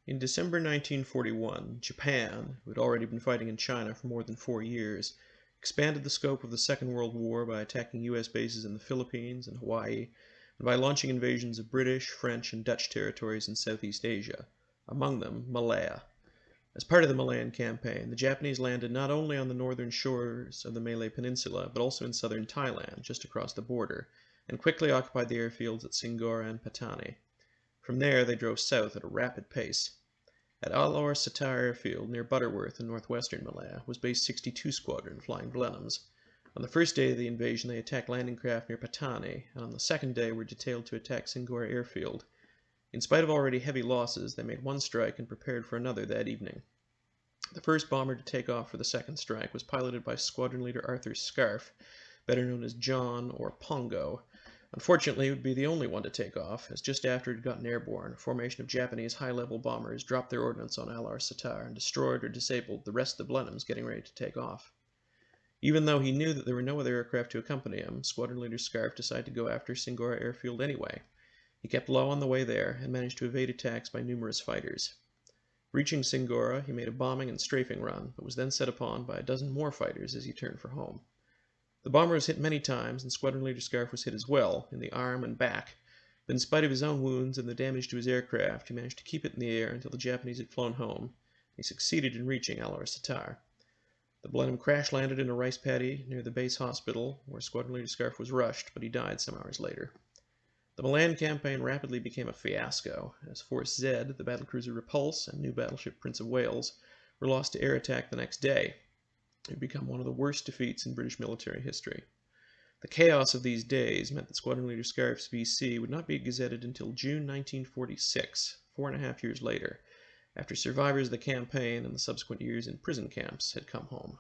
In December 1941, Japan, who had already been fighting in China for more than 4 years, expanded the scope of the Second World War by attacking U.S. bases in the Philippines and Hawaii, and by launching invasions of British, French, and Dutch territories in Southeast Asia, among them Malaya. As part of the Malayan campaign, the Japanese landed not only on the northern shores of the Malay Peninsula, but also in southern Thailand, just across the border, and quickly occupied the airfields at Singora and Patani. From there, they drove south at a rapid pace. At Alor Star airfield near Butterworth in northwestern Malaya was based 62 Squadron flying Blenheims. On the first day of the invasion, they attacked landing craft near Patani, and on the second day were detailed to attack Singora airfield. In spite of already heavy losses, they made one strike and prepared for another that evening. The first bomber to take off for the second strike was piloted by Squadron Leader Arthur Scarf, better known as John or Pongo. Unfortunately, it would be the only one to take off, as just after it had gotten airborne, a formation of Japanese high-level bombers dropped their ordnance on Alor Star and destroyed or disabled the rest of the Blenheims getting ready to take off. Even though he knew that there were no other aircraft to accompany him, Squadron Leader Scarf decided to go after Singora airfield anyway. He kept low on the way there and managed to evade attacks by numerous fighters. Reaching Singora, he made a bombing and strafing run, but was then set upon by a dozen more fighters as he turned for home. The bomber was hit many times, and Squadron Leader Scarf was hit as well, in the arm and back, but in spite of his own wounds and the damage to his aircraft, he managed to keep it in the air until the Japanese had flown home, and he succeeded in reaching Alor Star. The Blenheim crash-landed in a rice paddy near the base hospital, where Squadron Leader Scarf was rushed, but he died some hours later. The Malayan campaign rapidly became a fiasco, as Force Z, the battlecruiser Repulse, and new battleship Prince of Wales were lost to air attack the next day. It had become one of the worst defeats in British military history. The chaos of these days meant that Squadron Leader Scarf's VC would not be gazetted until June 1946, 4.5 years later, after survivors of the campaign and the subsequent years in prison camps had come home.